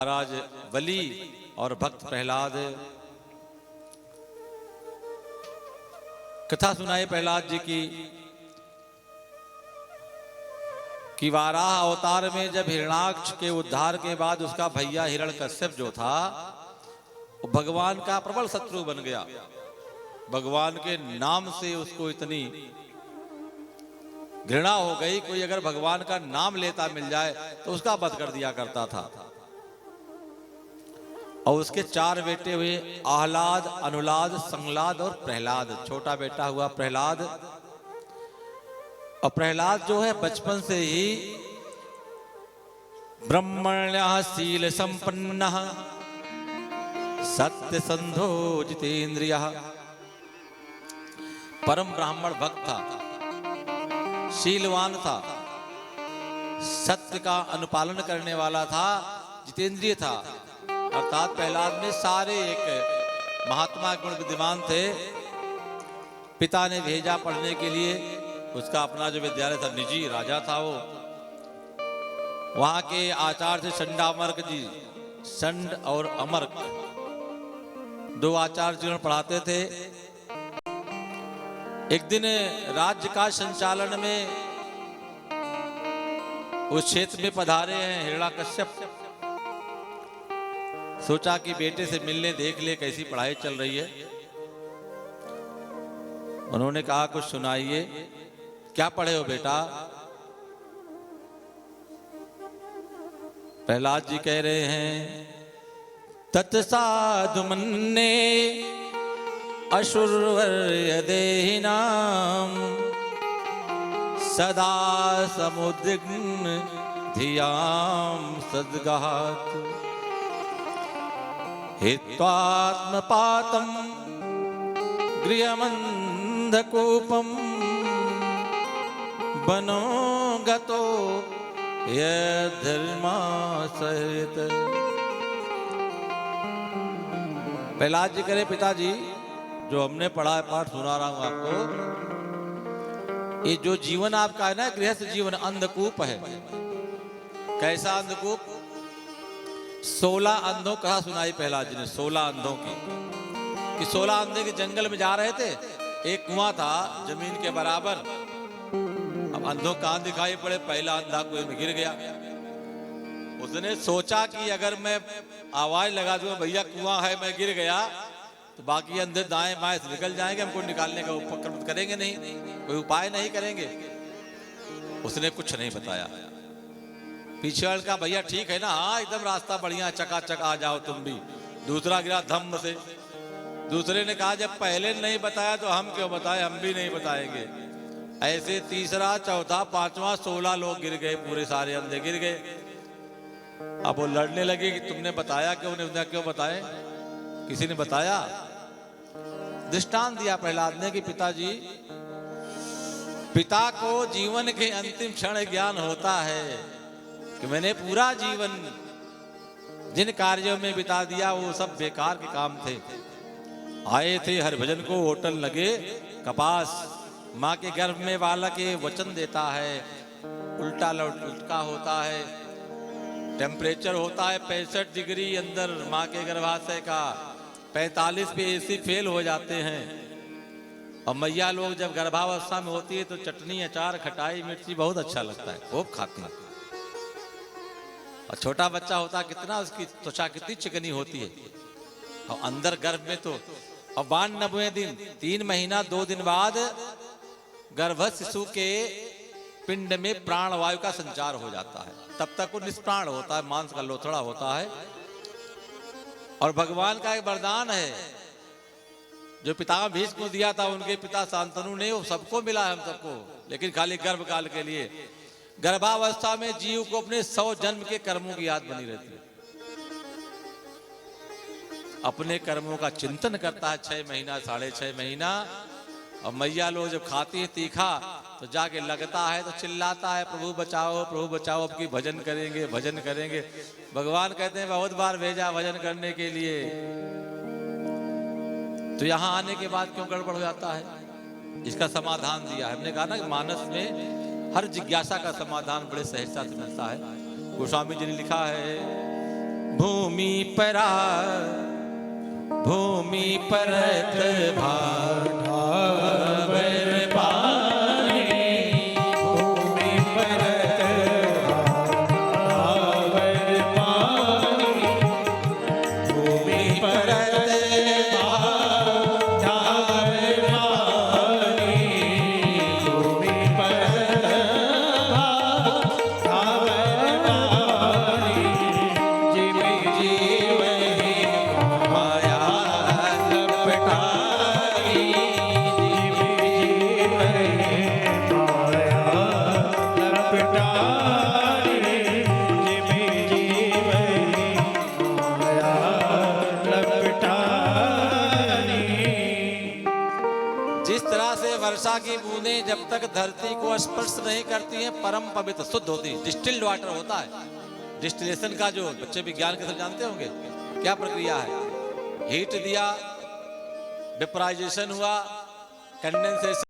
महाराज बलि और भक्त प्रहलाद। कथा सुनाई प्रहलाद जी की कि वाराह अवतार में जब हिरण्याक्ष के उद्धार के बाद उसका भैया हिरण्यकश्यप जो था वो भगवान का प्रबल शत्रु बन गया। भगवान के नाम से उसको इतनी घृणा हो गई, कोई अगर भगवान का नाम लेता मिल जाए तो उसका वध कर दिया करता था। और उसके 4 बेटे हुए, आह्लाद, अनुलाद, संलाद और प्रहलाद। छोटा बेटा हुआ प्रहलाद। और प्रहलाद जो है बचपन से ही ब्रह्मण्यः शील संपन्नः सत्य संधो जितेंद्रियः। परम ब्राह्मण भक्त था, शीलवान था, सत्य का अनुपालन करने वाला था, जितेंद्रिय था। अर्थात प्रहलाद में सारे एक महात्मा गुण विद्यमान थे। पिता ने भेजा पढ़ने के लिए, उसका अपना जो विद्यालय था, निजी राजा था वो। वहां के आचार्य थे षंडामर्क जी। षंड और अमर्क 2 आचार्य जीवन पढ़ाते थे। एक दिन राज्य का संचालन में उस क्षेत्र में पधारे हैं हिरण्याकश्यप। सोचा कि बेटे से मिलने देख ले कैसी पढ़ाई चल रही है। उन्होंने कहा कुछ सुनाइए, क्या पढ़े हो बेटा? प्रहलाद जी कह रहे हैं, तत्साधु मन्ने असुरवर्य देहिनाम सदा समुद्विग्न धियाम सद्गात् हित्वात्मपातं गृहमन्धकूपं वनो गतो यद्धर्मासहित। प्रहलाद जी करे, पिताजी जो हमने पढ़ा है, पाठ सुना रहा हूं आपको, ये जो जीवन आपका है ना, गृहस्थ जीवन अंधकूप है। कैसा अंधकूप? 16 अंधों कहा सुनाई प्रहलाद जी ने, 16 अंधों की, कि 16 अंधे के जंगल में जा रहे थे। एक कुआं था जमीन के बराबर। अब अंधों कहां दिखाई पड़े, पहला अंधा कुएं में गिर गया। उसने सोचा कि अगर मैं आवाज लगा दूंगा भैया कुआं है, मैं गिर गया, तो बाकी अंधे दाएं बाएं से निकल जाएंगे, हमको निकालने का उपक्रम करेंगे नहीं, कोई उपाय नहीं करेंगे। उसने कुछ नहीं बताया। पीछे वाले का भैया ठीक है ना, हाँ एकदम रास्ता बढ़िया, चकाचक आ जाओ तुम भी। दूसरा गिरा धम्म से। दूसरे ने कहा जब पहले नहीं बताया तो हम क्यों बताए, हम भी नहीं बताएंगे। ऐसे तीसरा, चौथा, पांचवा, 16 लोग गिर गए, पूरे सारे अंधे गिर गए। अब वो लड़ने लगे कि तुमने बताया क्यों नहीं, उन्हें क्यों बताए, किसी ने बताया? दृष्टांत दिया प्रहलाद ने कि पिताजी, पिता को जीवन के अंतिम क्षण ज्ञान होता है कि मैंने पूरा जीवन जिन कार्यों में बिता दिया वो सब बेकार के काम थे। आए थे हरिभजन को, होटल लगे कपास। माँ के गर्भ में बालक के वचन देता है, उल्टा लुटका होता है, टेम्परेचर होता है 65 डिग्री अंदर माँ के गर्भाशय का, 45 पे एसी फेल हो जाते हैं। और मैया लोग जब गर्भावस्था में होती है तो चटनी, अचार, खटाई, मिर्ची बहुत अच्छा लगता है, खूब खाती है। और छोटा बच्चा होता कितना, उसकी त्वचा कितनी चिकनी होती है। और अंदर गर्भ में तो, और 92 दिन, 3 महीना 2 दिन बाद गर्भस्थ शिशु के पिंड में प्राण वायु का संचार हो जाता है। तब तक वो निष्प्राण होता है, मांस का लोथड़ा होता है। और भगवान का एक वरदान है जो पिता भीष्म को दिया था, उनके पिता शांतनु ने, वो सबको मिला है, हम सबको, लेकिन खाली गर्भ काल के लिए। गर्भावस्था में जीव को अपने 100 जन्म के कर्मों की याद बनी रहती है। अपने कर्मों का चिंतन करता है 6 महीना, 6.5 महीना। और मैया लोग जब खाती है तीखा तो जाके लगता है तो चिल्लाता है, प्रभु बचाओ, प्रभु बचाओ, अब की भजन करेंगे, भजन करेंगे। भगवान कहते हैं बहुत बार भेजा भजन करने के लिए, तो यहां आने के बाद क्यों गड़बड़ हो जाता है? इसका समाधान दिया है। हमने कहा ना कि मानस में हर जिज्ञासा का समाधान बड़े सहजता से मिलता है। गोस्वामी जी ने लिखा है, भूमि परा भूमि परत भावर पानी भूमि परत भावर पानी भूमि परत भावर पानी भूमि परत भावर पानी जिम जीवहि माया लपटाई जिम जीवहि माया लपटाई जिम जीवहि माया लपटाई। जिस तरह से वर्षा की बूंदें जब तक धरती को स्पर्श नहीं करती हैं परम पवित्र शुद्ध होती है, डिस्टिल्ड वाटर होता है। डिस्टिलेशन का जो बच्चे विज्ञान के सब जानते होंगे क्या प्रक्रिया है, हीट दिया, वेपराइजेशन हुआ, कंडेंसेशन